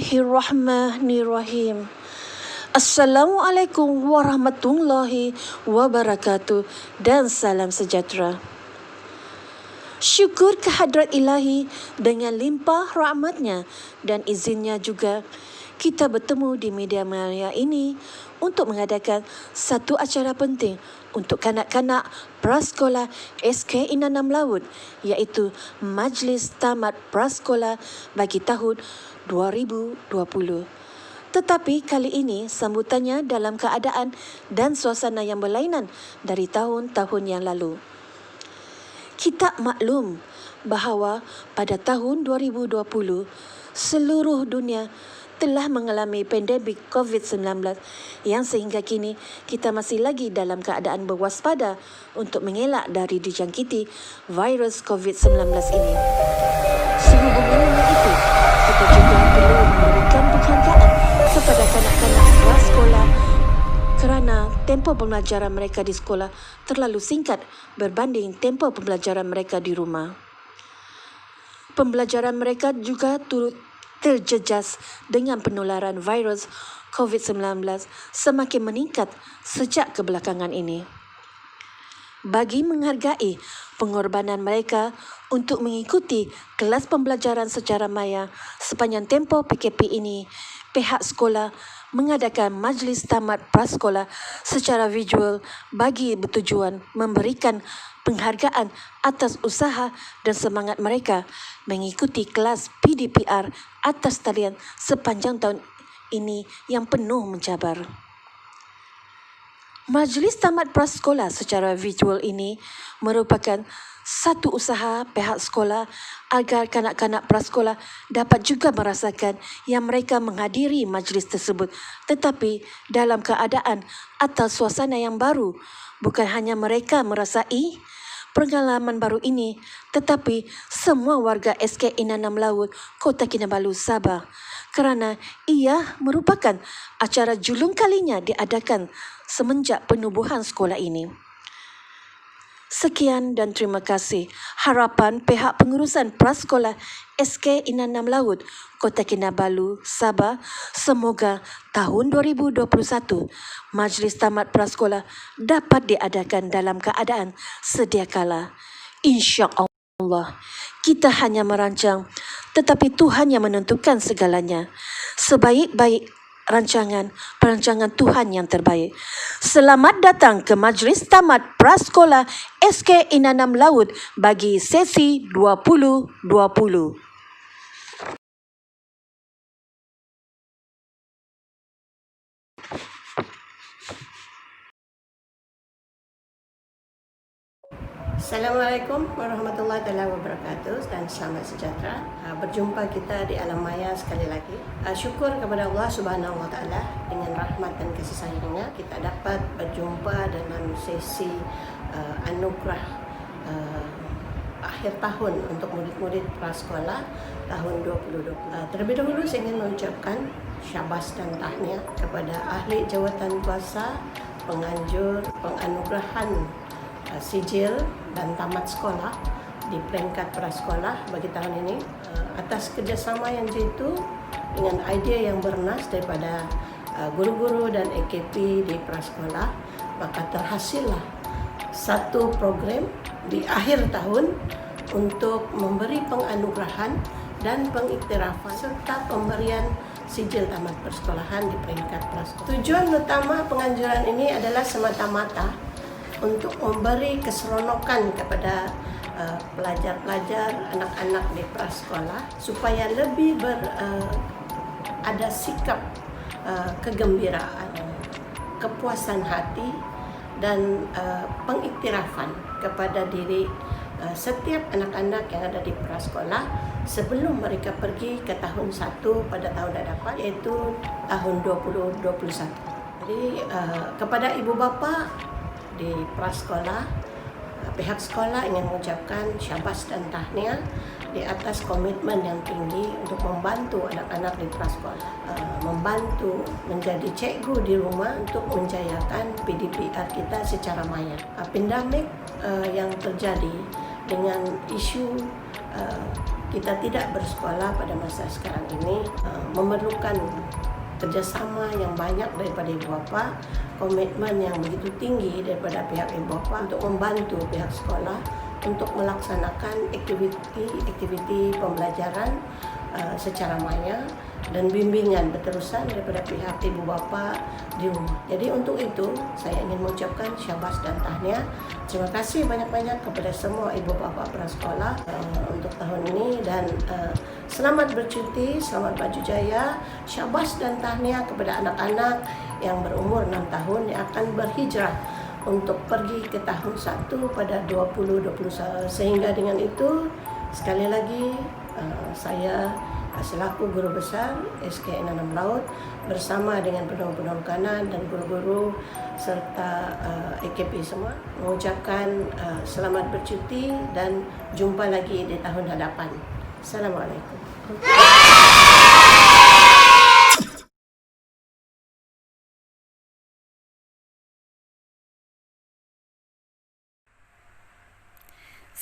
Bismillahirrahmanirrahim. Assalamualaikum warahmatullahi wabarakatuh dan salam sejahtera. Syukur kehadrat ilahi dengan limpah rahmatnya dan izinnya juga kita bertemu di media maya ini untuk mengadakan satu acara penting untuk kanak-kanak prasekolah SK Inanam Laut, iaitu Majlis Tamat Prasekolah bagi tahun 2020. Tetapi kali ini sambutannya dalam keadaan dan suasana yang berlainan dari tahun-tahun yang lalu. Kita maklum bahawa pada tahun 2020 seluruh dunia telah mengalami pandemik COVID-19 yang sehingga kini kita masih lagi dalam keadaan berwaspada untuk mengelak dari dijangkiti virus COVID-19 ini. Sehubungan dengan itu, kita juga perlu memberikan penghargaan kepada kanak-kanak prasekolah kerana tempoh pembelajaran mereka di sekolah terlalu singkat berbanding tempoh pembelajaran mereka di rumah. Pembelajaran mereka juga turut terjejas dengan penularan virus COVID-19 semakin meningkat sejak kebelakangan ini. Bagi menghargai pengorbanan mereka untuk mengikuti kelas pembelajaran secara maya sepanjang tempoh PKP ini, pihak sekolah mengadakan majlis tamat prasekolah secara visual bagi bertujuan memberikan penghargaan atas usaha dan semangat mereka mengikuti kelas PDPR atas talian sepanjang tahun ini yang penuh mencabar. Majlis tamat prasekolah secara visual ini merupakan satu usaha pihak sekolah agar kanak-kanak prasekolah dapat juga merasakan yang mereka menghadiri majlis tersebut, tetapi dalam keadaan atau suasana yang baru. Bukan hanya mereka merasai pengalaman baru ini, tetapi semua warga SK Inanam Laut, Kota Kinabalu, Sabah, kerana ia merupakan acara julung kalinya diadakan semenjak penubuhan sekolah ini. Sekian dan terima kasih. Harapan pihak pengurusan prasekolah SK Inanam Laut, Kota Kinabalu, Sabah, semoga tahun 2021 Majlis Tamat Prasekolah dapat diadakan dalam keadaan sedia kala. Insya-Allah. Kita hanya merancang, tetapi Tuhan yang menentukan segalanya. Sebaik-baik perancangan Tuhan yang terbaik. Selamat datang ke Majlis Tamat Prasekolah SK Inanam Laut bagi sesi 2020. Assalamualaikum warahmatullahi wabarakatuh dan selamat sejahtera. Berjumpa kita di alam maya sekali lagi. Syukur kepada Allah Subhanahu Wa Taala dengan rahmat dan kasih sayangnya kita dapat berjumpa dalam sesi anugerah akhir tahun untuk murid-murid prasekolah tahun 2020. Terlebih dahulu saya ingin mengucapkan syabas dan tahniah kepada ahli jawatan kuasa, penganjur penganugerahan sijil dan tamat sekolah di peringkat prasekolah bagi tahun ini atas kerjasama yang jitu dengan idea yang bernas daripada guru-guru dan AKP di prasekolah, maka terhasillah satu program di akhir tahun untuk memberi penganugerahan dan pengiktirafan serta pemberian sijil tamat persekolahan di peringkat prasekolah. Tujuan utama penganjuran ini adalah semata-mata untuk memberi keseronokan kepada pelajar-pelajar, anak-anak di prasekolah supaya lebih ada sikap kegembiraan, kepuasan hati dan pengiktirafan kepada diri setiap anak-anak yang ada di prasekolah sebelum mereka pergi ke tahun 1 pada tahun hadapan, iaitu tahun 2021. Jadi kepada ibu bapa di prasekolah, pihak sekolah ingin mengucapkan syabas dan tahniah di atas komitmen yang tinggi untuk membantu anak-anak di prasekolah, membantu menjadi cikgu di rumah untuk menjayakan PDPR kita secara maya. Pandemik yang terjadi dengan isu kita tidak bersekolah pada masa sekarang ini memerlukan kerjasama yang banyak daripada ibu bapa, komitmen yang begitu tinggi daripada pihak ibu bapa untuk membantu pihak sekolah untuk melaksanakan aktiviti pembelajaran secara maya dan bimbingan berterusan daripada pihak ibu bapa di rumah. Jadi untuk itu saya ingin mengucapkan syabas dan tahniah. Terima kasih banyak-banyak kepada semua ibu bapa prasekolah untuk tahun ini dan selamat bercuti, selamat baju jaya. Syabas dan tahniah kepada anak-anak yang berumur 6 tahun yang akan berhijrah untuk pergi ke tahun 1 pada 2021. Sehingga dengan itu sekali lagi saya selaku guru besar SKN 6 Laut bersama dengan penolong-penolong kanan dan guru-guru serta AKP semua mengucapkan selamat bercuti dan jumpa lagi di tahun hadapan. Assalamualaikum.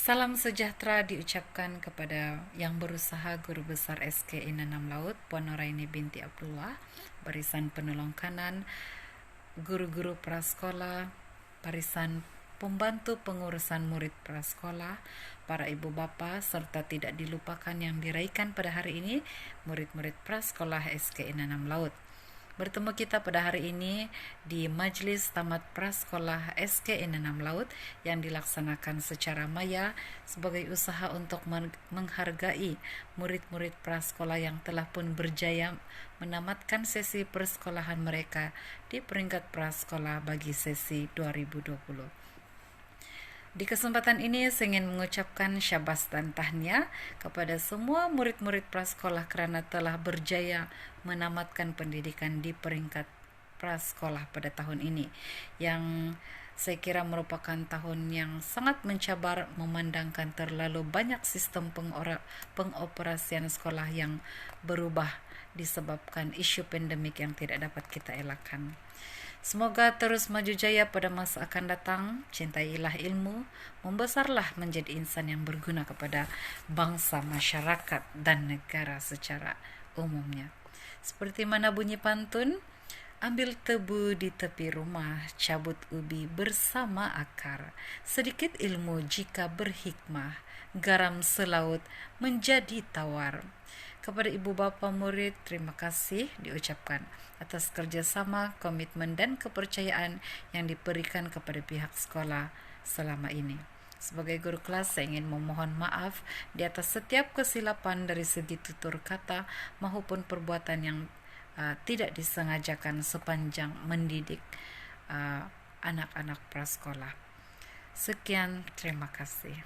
Salam sejahtera diucapkan kepada yang berusaha Guru Besar SKN 6 Laut, Puan Noraini binti Abdullah, barisan penolong kanan, guru-guru prasekolah, barisan pembantu pengurusan murid prasekolah, para ibu bapa, serta tidak dilupakan yang diraihkan pada hari ini, murid-murid prasekolah SKN 6 Laut. Bertemu kita pada hari ini di Majlis Tamat Prasekolah SKN 6 Laut yang dilaksanakan secara maya sebagai usaha untuk menghargai murid-murid prasekolah yang telah pun berjaya menamatkan sesi persekolahan mereka di peringkat prasekolah bagi sesi 2020. Di kesempatan ini saya ingin mengucapkan syabas dan tahniah kepada semua murid-murid prasekolah kerana telah berjaya menamatkan pendidikan di peringkat prasekolah pada tahun ini, yang saya kira merupakan tahun yang sangat mencabar memandangkan terlalu banyak sistem pengoperasian sekolah yang berubah disebabkan isu pandemik yang tidak dapat kita elakkan. Semoga terus maju jaya pada masa akan datang, cintailah ilmu, membesarlah menjadi insan yang berguna kepada bangsa, masyarakat, dan negara secara umumnya. Seperti mana bunyi pantun, ambil tebu di tepi rumah, cabut ubi bersama akar, sedikit ilmu jika berhikmah, garam selaut menjadi tawar. Kepada ibu bapa murid, terima kasih diucapkan atas kerjasama, komitmen dan kepercayaan yang diberikan kepada pihak sekolah selama ini. Sebagai guru kelas, saya ingin memohon maaf di atas setiap kesilapan dari segi tutur kata maupun perbuatan yang tidak disengajakan sepanjang mendidik anak-anak prasekolah. Sekian, terima kasih.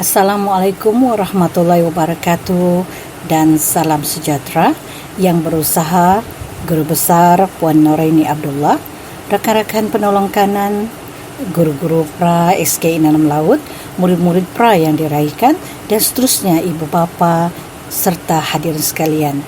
Assalamualaikum warahmatullahi wabarakatuh dan salam sejahtera yang berusaha Guru Besar Puan Noraini Abdullah, rakan-rakan penolong kanan, guru-guru pra SK Inanam Laut, murid-murid pra yang diraihkan dan seterusnya ibu bapa serta hadirin sekalian.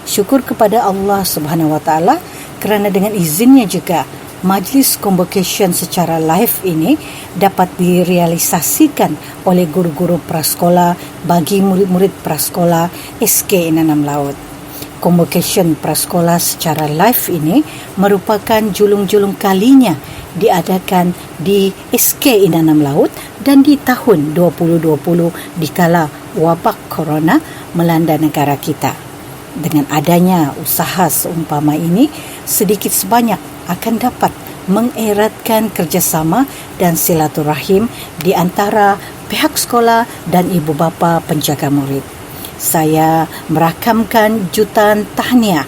Syukur kepada Allah Subhanahu Wa Taala kerana dengan izinnya juga majlis convocation secara live ini dapat direalisasikan oleh guru-guru prasekolah bagi murid-murid prasekolah SK Inanam Laut. Convocation prasekolah secara live ini merupakan julung-julung kalinya diadakan di SK Inanam Laut dan di tahun 2020 dikala wabak corona melanda negara kita. Dengan adanya usaha seumpama ini, sedikit sebanyak akan dapat mengeratkan kerjasama dan silaturahim di antara pihak sekolah dan ibu bapa penjaga murid. Saya merakamkan jutaan tahniah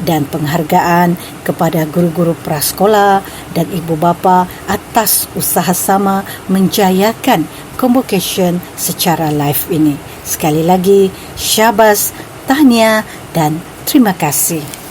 dan penghargaan kepada guru-guru prasekolah dan ibu bapa atas usaha sama menjayakan convocation secara live ini. Sekali lagi, syabas, tahniah dan terima kasih.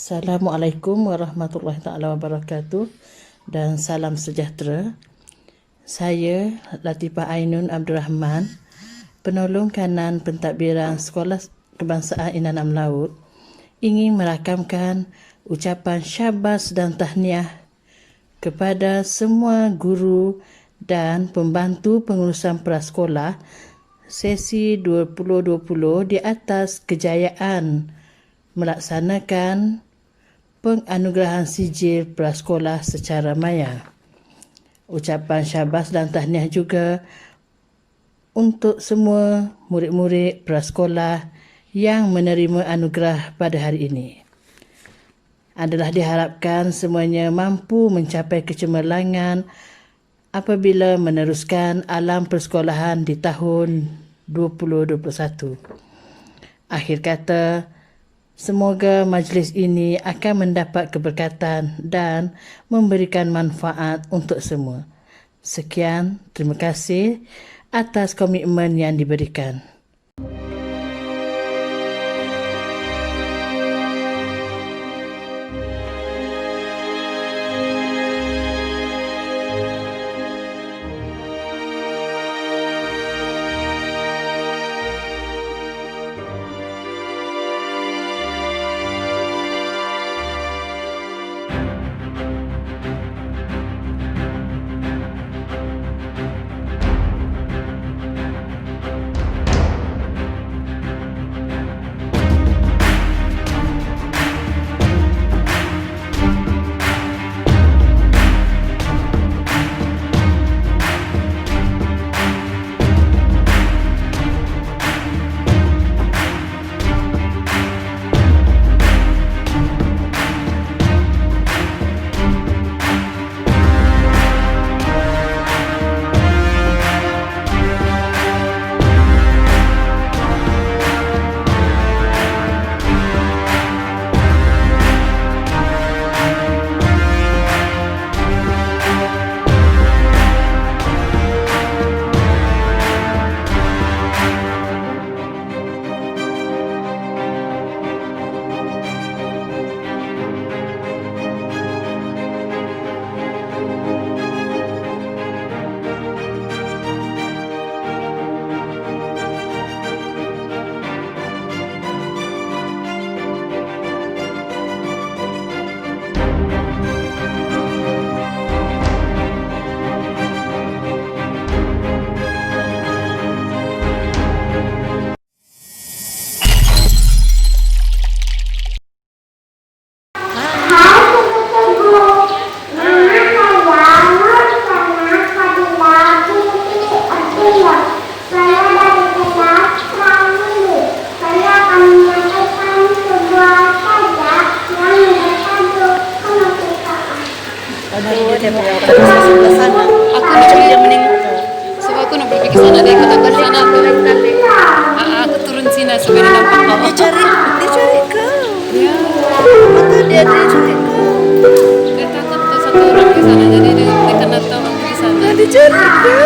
Assalamualaikum warahmatullahi taala wabarakatuh dan salam sejahtera. Saya Latifah Ainun Abdul Rahman, penolong kanan pentadbiran Sekolah Kebangsaan Inanam Laut, ingin merakamkan ucapan syabas dan tahniah kepada semua guru dan pembantu pengurusan prasekolah sesi 2020 di atas kejayaan melaksanakan penganugerahan sijil prasekolah secara maya. Ucapan syabas dan tahniah juga untuk semua murid-murid prasekolah yang menerima anugerah pada hari ini. Adalah diharapkan semuanya mampu mencapai kecemerlangan apabila meneruskan alam persekolahan di tahun 2021. Akhir kata, semoga majlis ini akan mendapat keberkatan dan memberikan manfaat untuk semua. Sekian, terima kasih atas komitmen yang diberikan. dia punya rumah sebelah sana. Aku nak Dia pergi, menengok. sebab aku nak pergi ke sana deh, kata ke sana tuh. Aku turun sini supaya dia nampak kau. Dia cari kau. Ya, Betul dia cari kau. dia takut tuh satu orang di sana, jadi dia kena tahu aku di sana. Dia cari kau.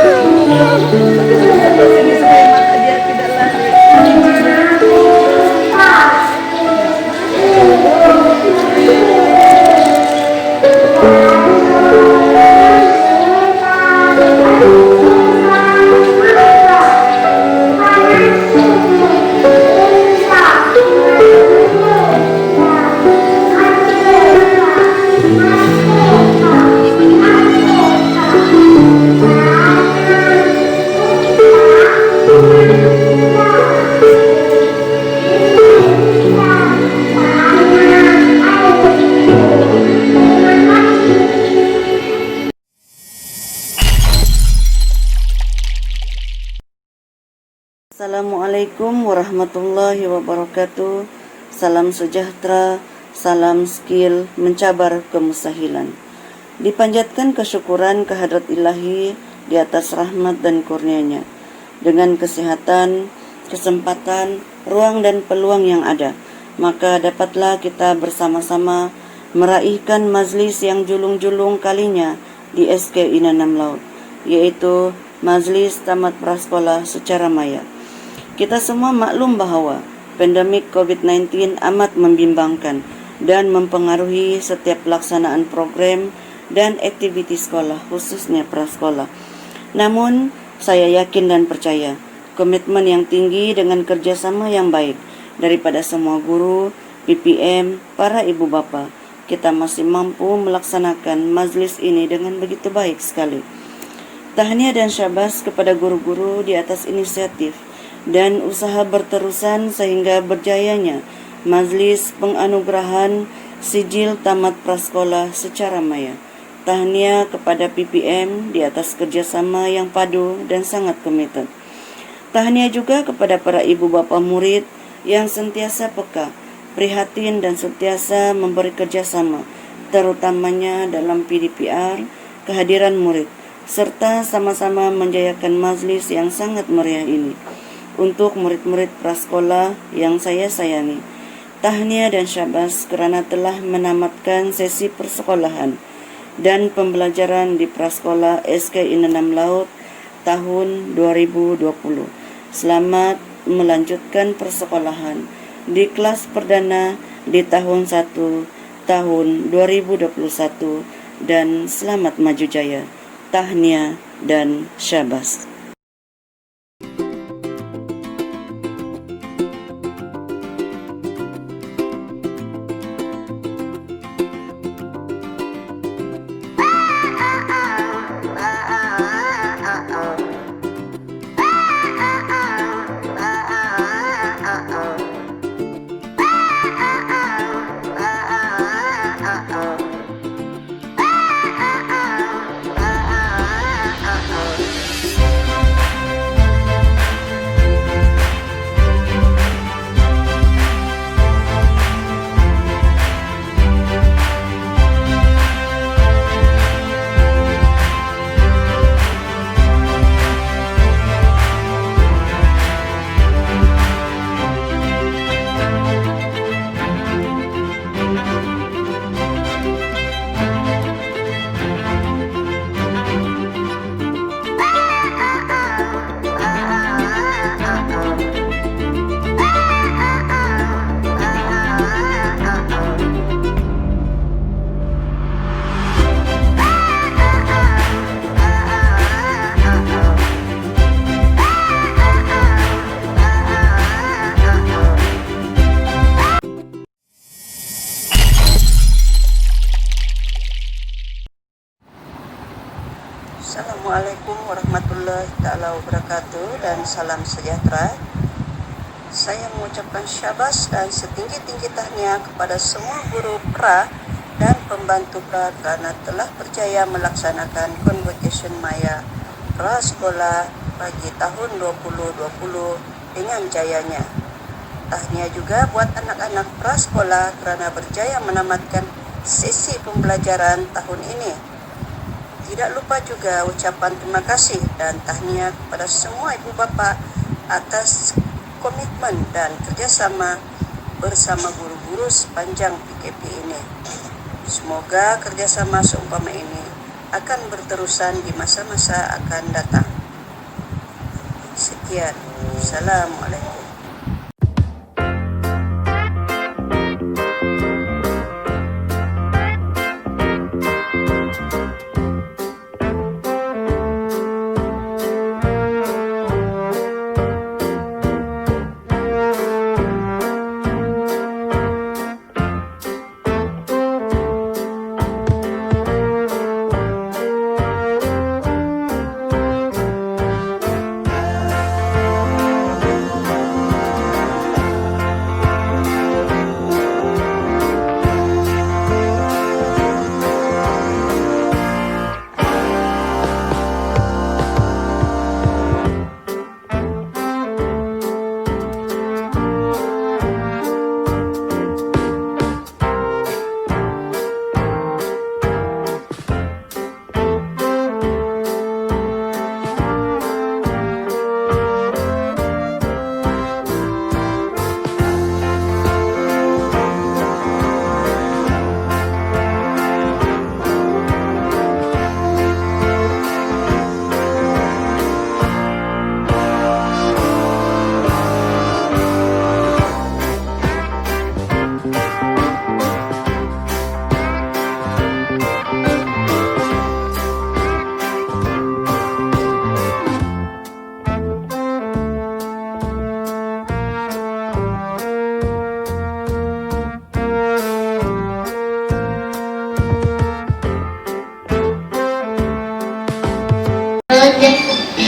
Sini supaya mata dia tidak lari. Assalamualaikum warahmatullahi wabarakatuh. Salam sejahtera, salam skill, mencabar kemustahilan. Dipanjatkan kesyukuran kehadrat ilahi di atas rahmat dan kurnianya. Dengan kesehatan, kesempatan, ruang dan peluang yang ada, maka dapatlah kita bersama-sama meraihkan majlis yang julung-julung kalinya di SK Inanam Laut, yaitu Majlis Tamat Prasekolah secara maya. Kita semua maklum bahawa pandemik COVID-19 amat membimbangkan dan mempengaruhi setiap pelaksanaan program dan aktiviti sekolah, khususnya prasekolah. Namun, saya yakin dan percaya komitmen yang tinggi dengan kerjasama yang baik daripada semua guru, PPM, para ibu bapa, kita masih mampu melaksanakan majlis ini dengan begitu baik sekali. Tahniah dan syabas kepada guru-guru di atas inisiatif dan usaha berterusan sehingga berjayanya majlis penganugerahan sijil tamat prasekolah secara maya. Tahniah kepada PPM di atas kerjasama yang padu dan sangat komited. Tahniah juga kepada para ibu bapa murid yang sentiasa peka, prihatin dan sentiasa memberi kerjasama, terutamanya dalam PDPR, kehadiran murid, serta sama-sama menjayakan majlis yang sangat meriah ini. Untuk murid-murid prasekolah yang saya sayangi, tahniah dan syabas kerana telah menamatkan sesi persekolahan dan pembelajaran di prasekolah SK Inanam Laut tahun 2020. Selamat melanjutkan persekolahan di kelas perdana di tahun 1 tahun 2021 dan selamat maju jaya. Tahniah dan syabas. Assalamualaikum warahmatullahi taala wabarakatuh dan salam sejahtera. Saya mengucapkan syabas dan setinggi-tinggi tahniah kepada semua guru pra dan pembantu pra kerana telah berjaya melaksanakan Convocation Maya Prasekolah bagi tahun 2020 dengan jayanya. Tahniah juga buat anak-anak prasekolah kerana berjaya menamatkan sesi pembelajaran tahun ini. Tidak lupa juga ucapan terima kasih dan tahniah kepada semua ibu bapa atas komitmen dan kerjasama bersama guru-guru sepanjang PKP ini. Semoga kerjasama seumpama ini akan berterusan di masa-masa akan datang. Sekian. Assalamualaikum.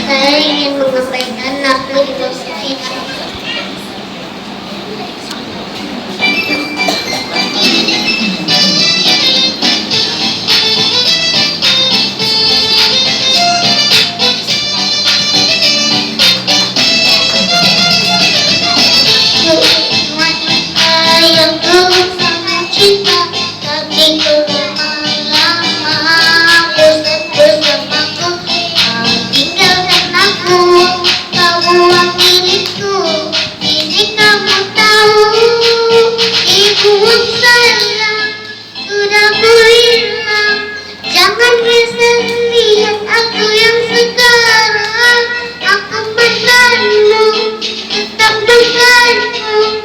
Saya ingin menyampaikan apresiasi wanita yang tulus sangat cinta, tapi lama-lama bosan bersamaku. Kau tinggalkan aku, kau buang diriku. Ini kamu tahu, ibu saya sudah berhilang. Jangan risau lihat aku yang sekarang. Aku menanmu, tetap denganmu.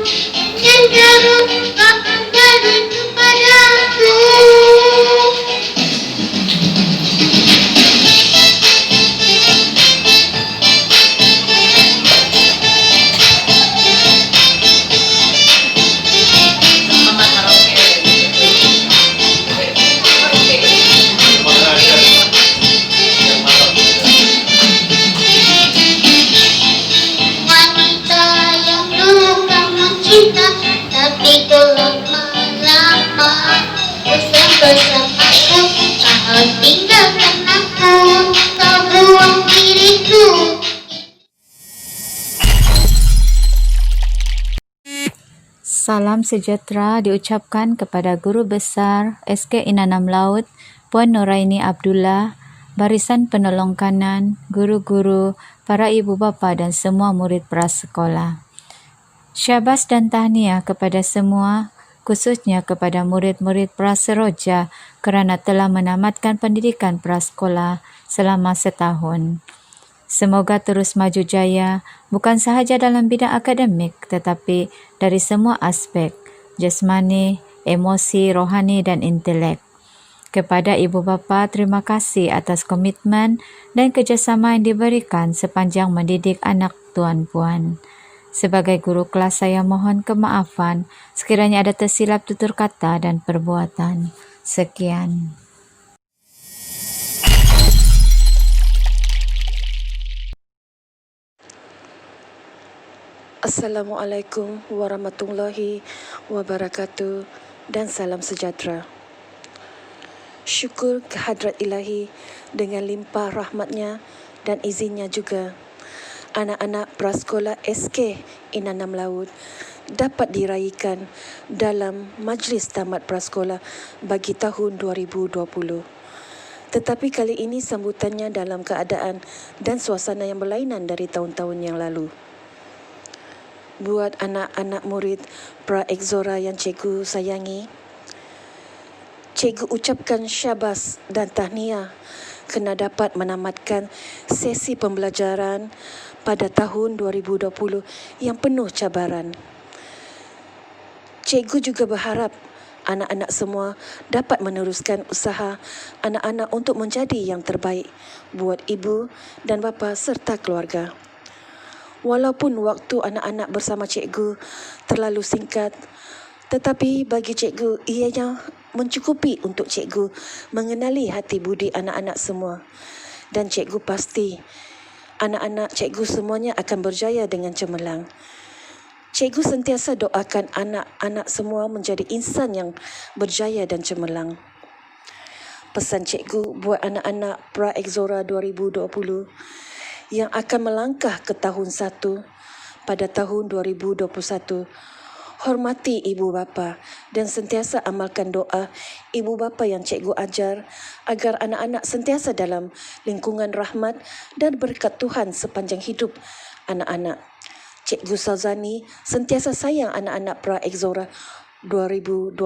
Dan jangan lupakan diri kepadaku. Wanita yang dulu kamu cinta, tapi lama-lama bosan bersamaku. Kau tinggalkan aku, kau buang diriku. Salam sejahtera diucapkan kepada Guru Besar SK Inanam Laut Puan Noraini Abdullah, barisan penolong kanan, guru-guru, para ibu bapa dan semua murid prasekolah. Syabas dan tahniah kepada semua, khususnya kepada murid-murid praseroja kerana telah menamatkan pendidikan prasekolah selama setahun. Semoga terus maju jaya, bukan sahaja dalam bidang akademik tetapi dari semua aspek, jasmani, emosi, rohani dan intelek. Kepada ibu bapa, terima kasih atas komitmen dan kerjasama yang diberikan sepanjang mendidik anak tuan-puan. Sebagai guru kelas, saya mohon kemaafan sekiranya ada tersilap tutur kata dan perbuatan. Sekian. Assalamualaikum warahmatullahi wabarakatuh dan salam sejahtera. Syukur kehadrat ilahi dengan limpah rahmatnya dan izinnya juga. Anak-anak prasekolah SK Inanam Laut dapat diraikan dalam majlis tamat prasekolah bagi tahun 2020. Tetapi kali ini sambutannya dalam keadaan dan suasana yang berlainan dari tahun-tahun yang lalu. Buat anak-anak murid Pra-Exora yang cikgu sayangi, cikgu ucapkan syabas dan tahniah kerana dapat menamatkan sesi pembelajaran pada tahun 2020 yang penuh cabaran. Cikgu juga berharap anak-anak semua dapat meneruskan usaha anak-anak untuk menjadi yang terbaik buat ibu dan bapa serta keluarga. Walaupun waktu anak-anak bersama cikgu terlalu singkat, tetapi bagi cikgu ianya mencukupi untuk cikgu mengenali hati budi anak-anak semua. Dan cikgu pasti anak-anak cikgu semuanya akan berjaya dengan cemerlang. Cikgu sentiasa doakan anak-anak semua menjadi insan yang berjaya dan cemerlang. Pesan cikgu buat anak-anak Pra-Exora 2020 yang akan melangkah ke tahun 1 pada tahun 2021. Hormati ibu bapa dan sentiasa amalkan doa ibu bapa yang cikgu ajar agar anak-anak sentiasa dalam lingkungan rahmat dan berkat Tuhan sepanjang hidup anak-anak. Cikgu Salzani sentiasa sayang anak-anak Pra-Exora 2020.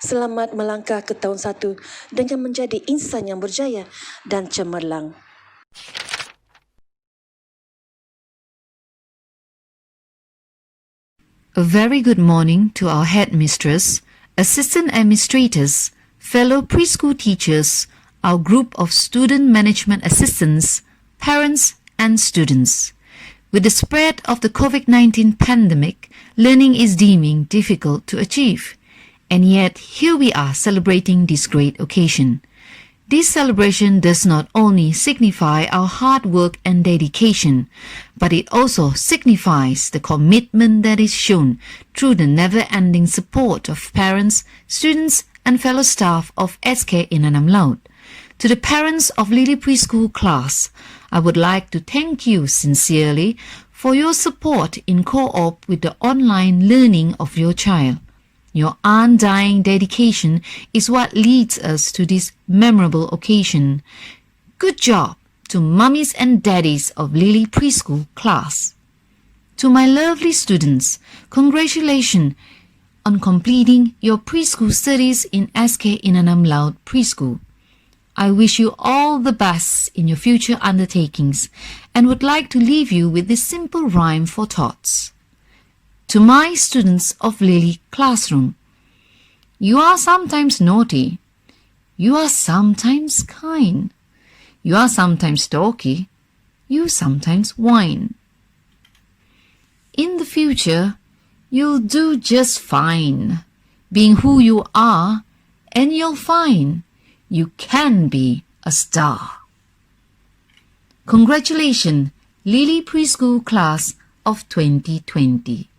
Selamat melangkah ke tahun 1 dengan menjadi insan yang berjaya dan cemerlang. A very good morning to our headmistress, assistant administrators, fellow preschool teachers, our group of student management assistants, parents and students. With the spread of the COVID-19 pandemic, learning is deeming difficult to achieve. And yet, here we are celebrating this great occasion. This celebration does not only signify our hard work and dedication, but it also signifies the commitment that is shown through the never-ending support of parents, students, and fellow staff of SK Inanam Laut. To the parents of Lily Preschool class, I would like to thank you sincerely for your support in co-op with the online learning of your child. Your undying dedication is what leads us to this memorable occasion. Good job to mummies and daddies of Lily Preschool class. To my lovely students, congratulations on completing your preschool studies in SK Inanam Laut Preschool. I wish you all the best in your future undertakings and would like to leave you with this simple rhyme for thoughts. To my students of Lily Classroom, you are sometimes naughty, you are sometimes kind, you are sometimes talky, you sometimes whine. In the future, you'll do just fine, being who you are, and you'll find you can be a star. Congratulations, Lily Preschool class of 2020.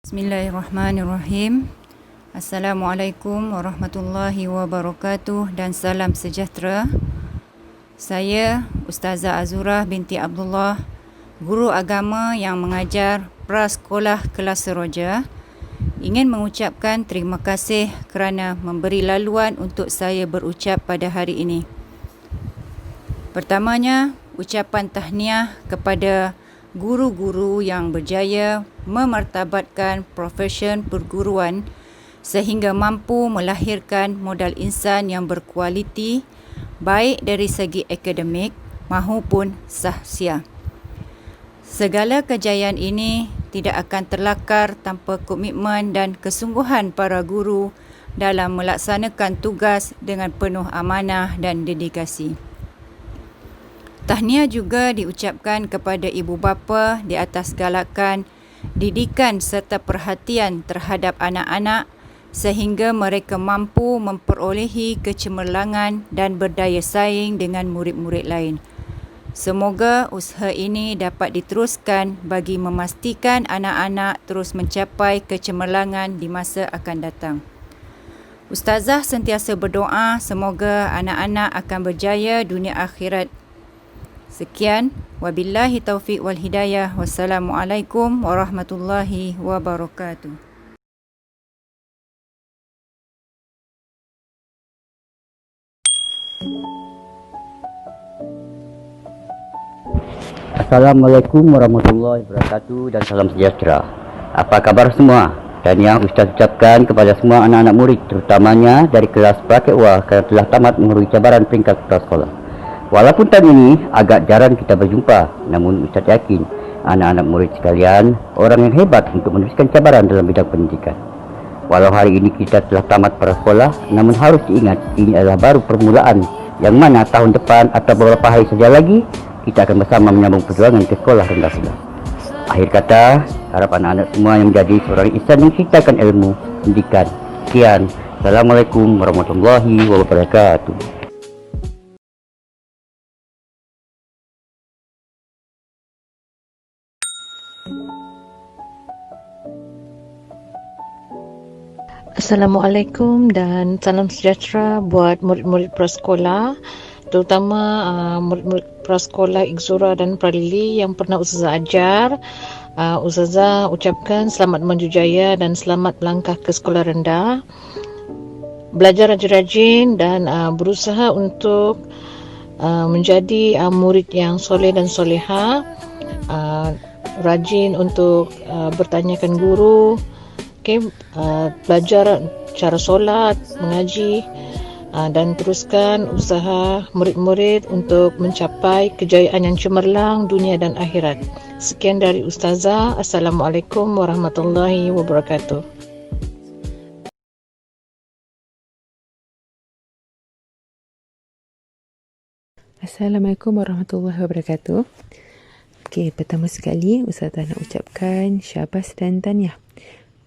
Bismillahirrahmanirrahim. Assalamualaikum warahmatullahi wabarakatuh dan salam sejahtera. Saya Ustazah Azurah binti Abdullah, guru agama yang mengajar prasekolah kelas Seroja, ingin mengucapkan terima kasih kerana memberi laluan untuk saya berucap pada hari ini. Pertamanya, ucapan tahniah kepada guru-guru yang berjaya memartabatkan profesion perguruan sehingga mampu melahirkan modal insan yang berkualiti baik dari segi akademik maupun sahsia. Segala kejayaan ini tidak akan terlakar tanpa komitmen dan kesungguhan para guru dalam melaksanakan tugas dengan penuh amanah dan dedikasi. Tahniah juga diucapkan kepada ibu bapa di atas galakan didikan serta perhatian terhadap anak-anak sehingga mereka mampu memperolehi kecemerlangan dan berdaya saing dengan murid-murid lain. Semoga usaha ini dapat diteruskan bagi memastikan anak-anak terus mencapai kecemerlangan di masa akan datang. Ustazah sentiasa berdoa semoga anak-anak akan berjaya dunia akhirat. Sekian, wabillahi taufiq wal hidayah. Wassalamualaikum warahmatullahi wabarakatuh. Assalamualaikum warahmatullahi wabarakatuh dan salam sejahtera. Apa kabar semua? Dan yang Ustaz ucapkan kepada semua anak-anak murid, terutamanya dari kelas Praktek UA kerana telah tamat mengurui cabaran peringkat prasekolah. Walaupun tahun ini agak jarang kita berjumpa, namun Ustaz yakin anak-anak murid sekalian orang yang hebat untuk meneruskan cabaran dalam bidang pendidikan. Walau hari ini kita telah tamat prasekolah, namun harus diingat ini adalah baru permulaan, yang mana tahun depan atau beberapa hari saja lagi kita akan bersama menyambung perjuangan ke sekolah rendah sudah. Akhir kata, harap anak-anak semua yang menjadi seorang insan yang menciptakan ilmu, pendidikan. Sekian. Assalamualaikum warahmatullahi wabarakatuh. Assalamualaikum dan salam sejahtera buat murid-murid prasekolah, terutama murid-murid prasekolah Ikzura dan Pralili yang pernah Ustazah ajar. Ustazah ucapkan selamat maju jaya dan selamat melangkah ke sekolah rendah. Belajar rajin-rajin dan berusaha untuk menjadi murid yang soleh dan soleha. Rajin untuk bertanyakan guru. Belajar cara solat, mengaji dan teruskan usaha murid-murid untuk mencapai kejayaan yang cemerlang dunia dan akhirat. Sekian dari Ustazah. Assalamualaikum warahmatullahi wabarakatuh. Assalamualaikum warahmatullahi wabarakatuh. Okey, pertama sekali Ustazah nak ucapkan syabas dan tahniah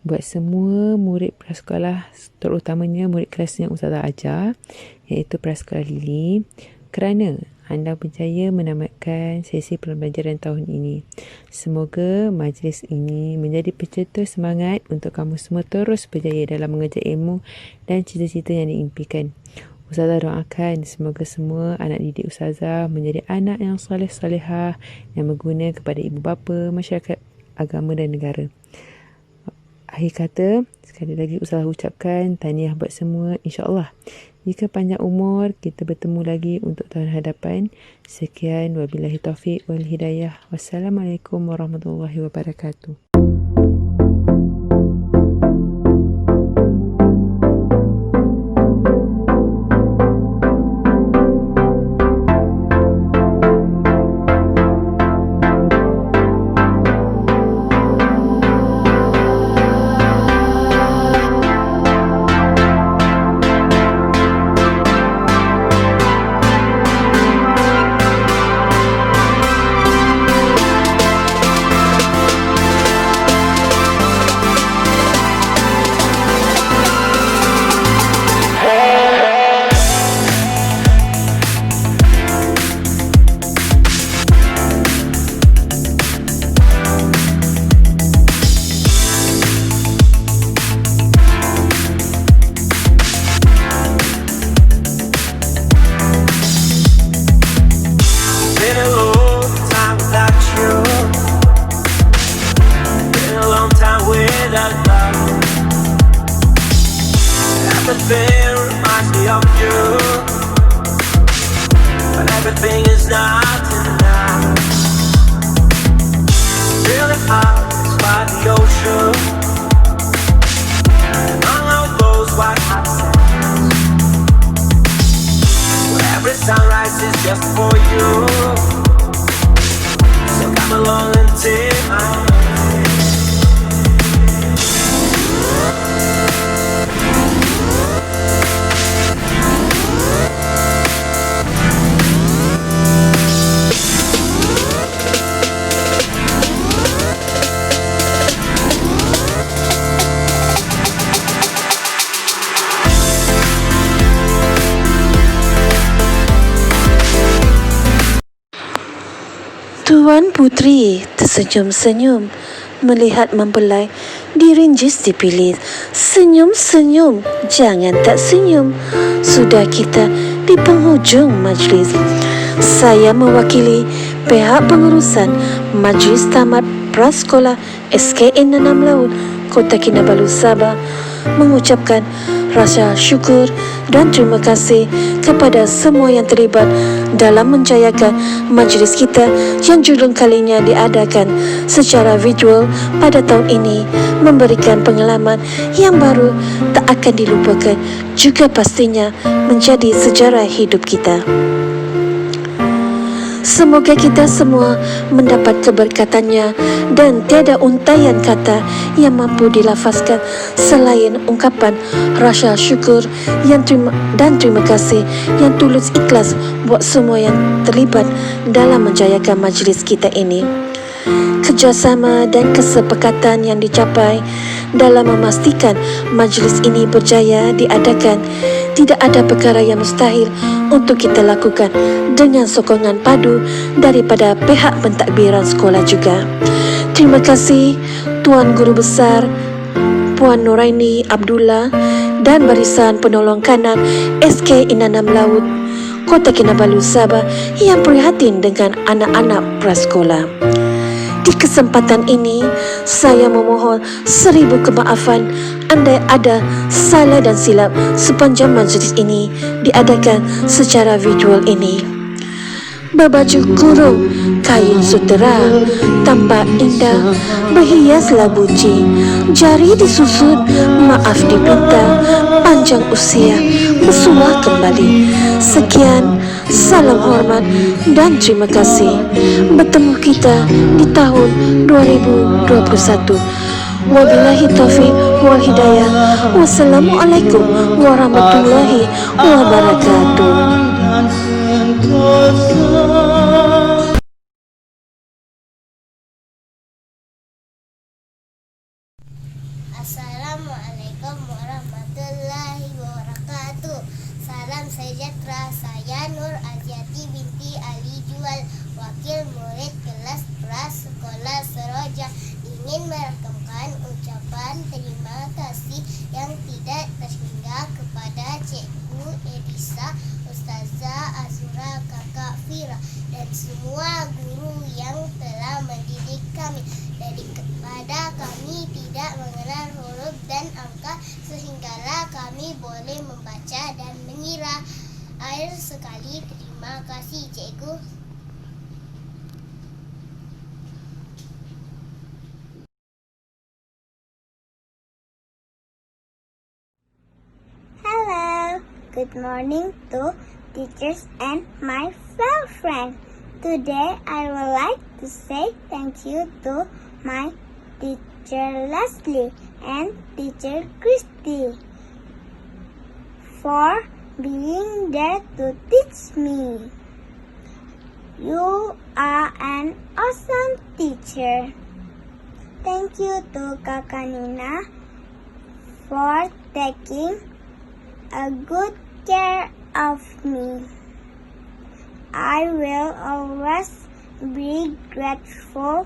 buat semua murid prasekolah, terutamanya murid kelas yang Ustazah ajar, iaitu prasekolah Lili, kerana anda berjaya menamatkan sesi pembelajaran tahun ini. Semoga majlis ini menjadi pencetus semangat untuk kamu semua terus berjaya dalam mengejar ilmu dan cita-cita yang diimpikan. Ustazah doakan semoga semua anak didik Ustazah menjadi anak yang soleh-solehah yang berguna kepada ibu bapa, masyarakat, agama dan negara. Akhir kata, sekali lagi Ustazah ucapkan tahniah buat semua. InsyaAllah, jika panjang umur, kita bertemu lagi untuk tahun hadapan. Sekian, wabillahi taufiq wal hidayah. Wassalamualaikum warahmatullahi wabarakatuh. Everything reminds me of you, but everything is not enough. Feeling out by the ocean, and I know just for you. So come along and take my hand. Tuan Putri tersenyum-senyum melihat mempelai dirinjis dipilih. Senyum-senyum, jangan tak senyum. Sudah kita di penghujung majlis. Saya mewakili pihak pengurusan Majlis Tamat Prasekolah SKN 6 Laut Kota Kinabalu Sabah mengucapkan rasa syukur dan terima kasih kepada semua yang terlibat dalam menjayakan majlis kita yang julung kalinya diadakan secara virtual pada tahun ini, memberikan pengalaman yang baru tak akan dilupakan, juga pastinya menjadi sejarah hidup kita. Semoga kita semua mendapat keberkatannya dan tiada untaian kata yang mampu dilafazkan selain ungkapan rasa syukur yang terima kasih yang tulus ikhlas buat semua yang terlibat dalam menjayakan majlis kita ini. Kerjasama dan kesepakatan yang dicapai dalam memastikan majlis ini berjaya diadakan. Tidak ada perkara yang mustahil untuk kita lakukan dengan sokongan padu daripada pihak pentadbiran sekolah juga. Terima kasih Tuan Guru Besar Puan Noraini Abdullah dan Barisan Penolong Kanan SK Inanam Laut Kota Kinabalu Sabah yang prihatin dengan anak-anak prasekolah. Di kesempatan ini, saya memohon 1000 kemaafan andai ada salah dan silap sepanjang majlis ini diadakan secara virtual ini. Berbaju kurung, kain sutera, tampak indah, berhias labuci, jari disusut, maaf dipinta, panjang usia, bersuah kembali. Sekian, salam hormat dan terima kasih. Bertemu kita di tahun 2021. Wabillahi taufiq wal hidayah. Wassalamualaikum warahmatullahi wabarakatuh. Assalamualaikum warahmatullahi wabarakatuh. Salam sejahtera, saya Nur Aziati binti Ali Jual, wakil murid kelas prasekolah Seroja, ingin merakamkan ucapan terima kasih yang tidak terhingga kepada Cikgu Edisa, Ustazah Azura, Kakak Fira dan semua guru yang telah mendidik kami. Daripada kami tidak mengenal huruf dan angka sehinggalah kami boleh membaca dan mengira. Akhir sekali, terima kasih Cikgu. Hello, good morning to teachers and my fellow friends. Today I would like to say thank you to my teacher Leslie and teacher Christy for being there to teach me. You are an awesome teacher. Thank you to Kakak Nina for taking a good care of me. I will always be grateful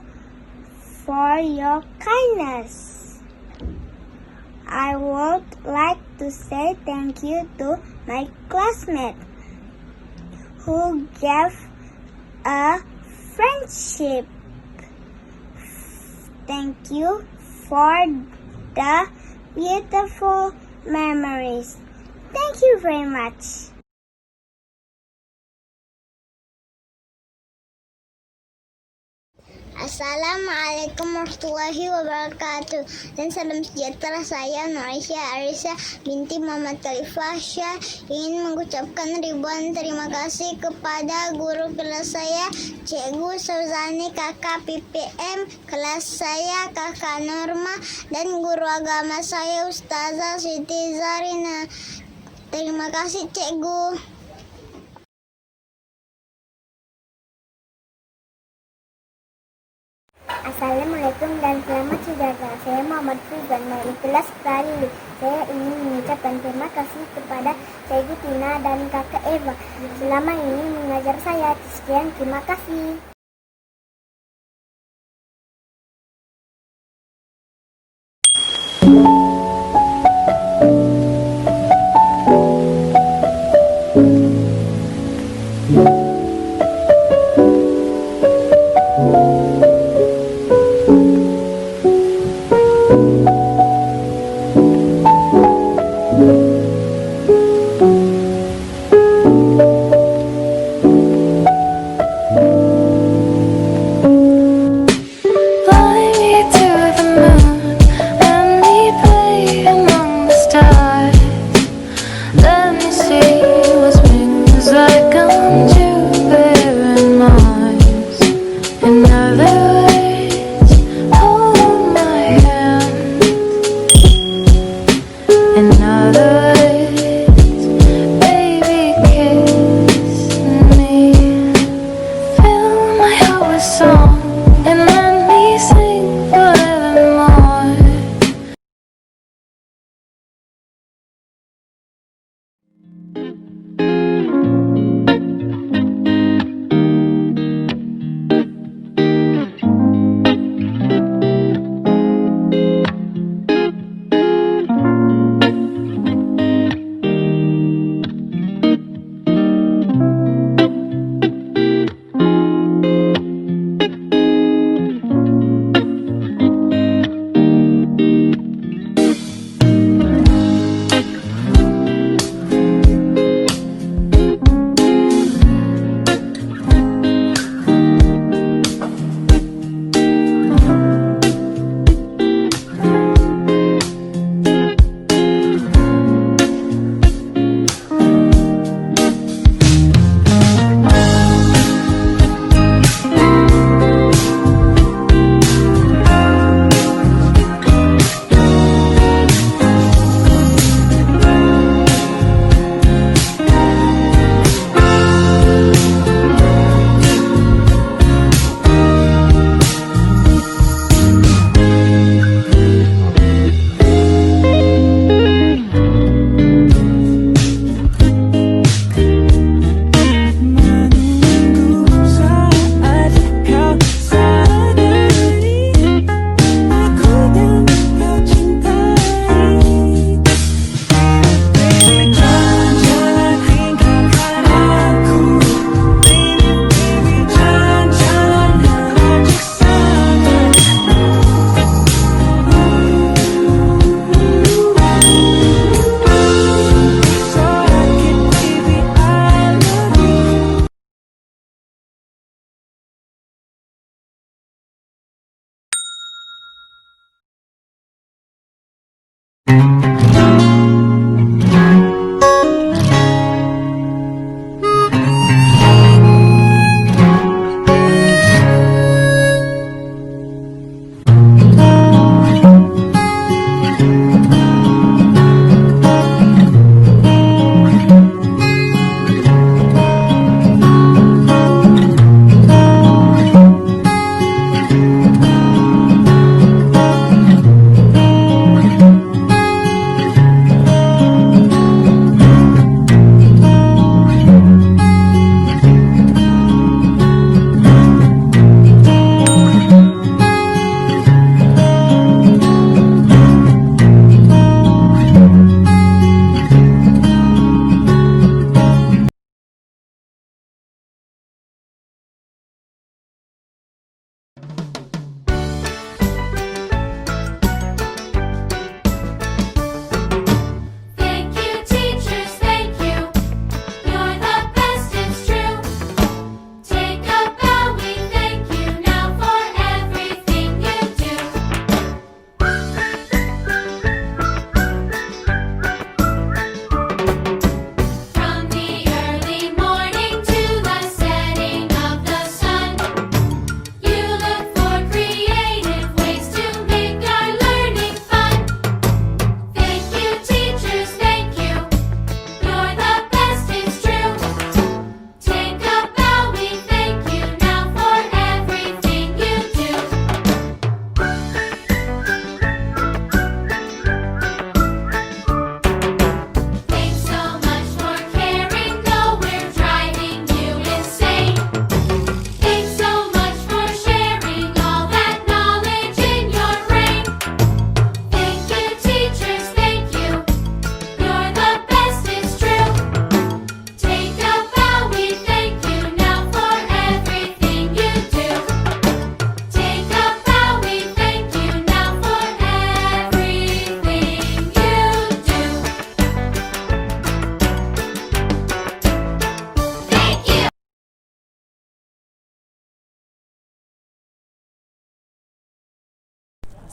for your kindness. I would like to say thank you to my classmates who gave a friendship. Thank you for the beautiful memories. Thank you very much. Assalamualaikum warahmatullahi wabarakatuh. Dan salam sejahtera, saya Nuraisyah Arisa binti Muhammad Khalifah Syah ingin mengucapkan ribuan terima kasih kepada guru kelas saya, Cikgu Suzani, kakak PPM kelas saya, kakak Norma, dan guru agama saya, Ustazah Siti Zarina. Terima kasih, Cikgu. Assalamualaikum dan selamat sejahtera. Saya Muhammad Fizan dari kelas Prali. Saya ingin mengucapkan terima kasih kepada Cikgu Tina dan Kakak Eva selama ini mengajar saya. Sekian, terima kasih. Fly me to the moon, let me play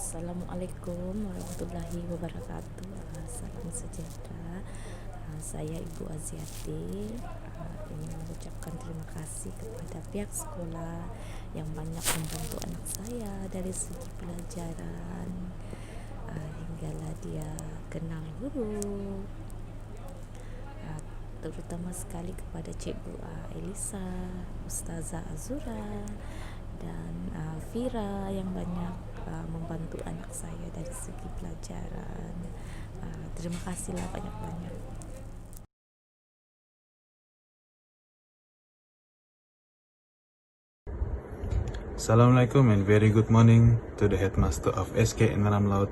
Assalamualaikum warahmatullahi wabarakatuh. Salam sejahtera. Saya Ibu Aziati. Ingin mengucapkan terima kasih kepada pihak sekolah yang banyak membantu anak saya dari segi pelajaran hinggalah dia kenal huruf. Terutama sekali kepada Cikgu Elisa, Ustazah Azura dan Fira yang banyak membantu anak saya dari segi pelajaran. Terima kasihlah banyak-banyak. Assalamualaikum and very good morning to the headmaster of SK Inanam Laut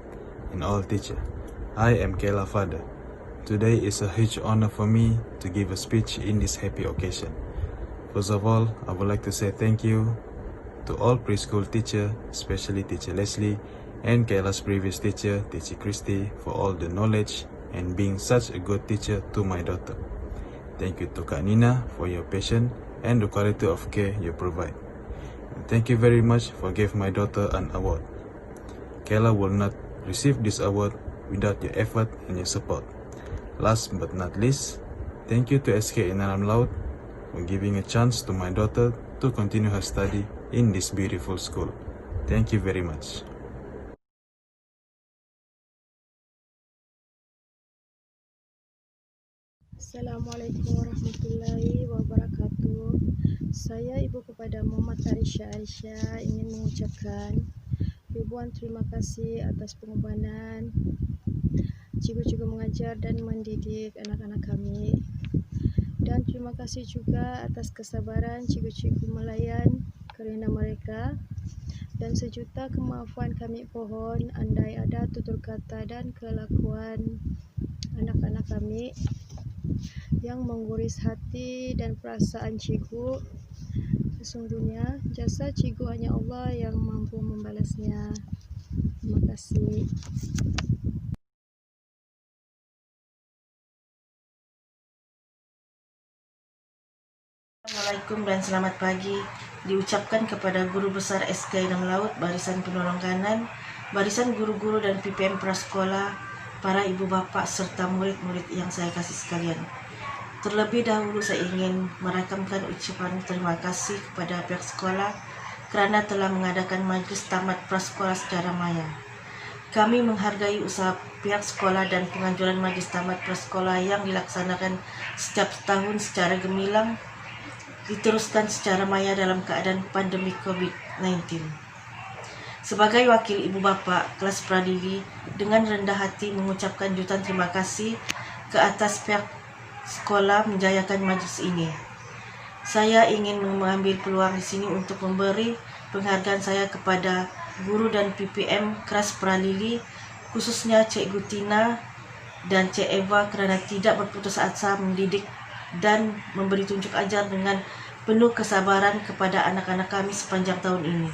and all teacher. I am Kayla Father. Today is a huge honor for me to give a speech in this happy occasion. First of all, I would like to say thank you to all preschool teacher, especially Teacher Leslie and Kayla's previous teacher, Teacher Christy, for all the knowledge and being such a good teacher to my daughter. Thank you to Kak Nina for your patience and the quality of care you provide. And thank you very much for giving my daughter an award. Kayla will not receive this award without your effort and your support. Last but not least, thank you to SK Inanam Laut for giving a chance to my daughter to continue her study in this beautiful school. Thank you very much. Assalamualaikum warahmatullahi wabarakatuh. Saya ibu kepada Muhammad Aisyah ingin mengucapkan ribuan terima kasih atas pengorbanan cikgu-cikgu mengajar dan mendidik anak-anak kami. Dan terima kasih juga atas kesabaran cikgu-cikgu melayan kerana mereka. Dan sejuta kemaafan kami pohon andai ada tutur kata dan kelakuan anak-anak kami yang mengguris hati dan perasaan cikgu. Sesungguhnya jasa cikgu hanya Allah yang mampu membalasnya. Terima kasih. Assalamualaikum dan selamat pagi diucapkan kepada Guru Besar SK Inanam Laut, Barisan Penolong Kanan, Barisan Guru-Guru dan PPM Prasekolah, para ibu bapa serta murid-murid yang saya kasih sekalian. Terlebih dahulu saya ingin merakamkan ucapan terima kasih kepada pihak sekolah kerana telah mengadakan majlis tamat prasekolah secara maya. Kami menghargai usaha pihak sekolah dan penganjuran majlis tamat prasekolah yang dilaksanakan setiap tahun secara gemilang diteruskan secara maya dalam keadaan pandemi COVID-19. Sebagai wakil ibu bapa kelas Pradili, dengan rendah hati mengucapkan jutaan terima kasih ke atas pihak sekolah menjayakan majlis ini. Saya ingin mengambil peluang di sini untuk memberi penghargaan saya kepada guru dan PPM kelas Pradili, khususnya Cikgu Tina dan Cik Eva kerana tidak berputus asa mendidik dan memberi tunjuk ajar dengan penuh kesabaran kepada anak-anak kami sepanjang tahun ini.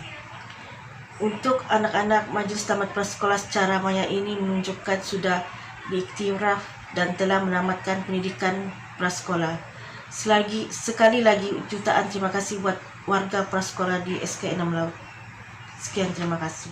Untuk anak-anak majlis tamat prasekolah secara maya ini menunjukkan sudah diiktiraf dan telah menamatkan pendidikan prasekolah. Sekali lagi jutaan terima kasih buat warga prasekolah di SK Inanam Laut. Sekian, terima kasih.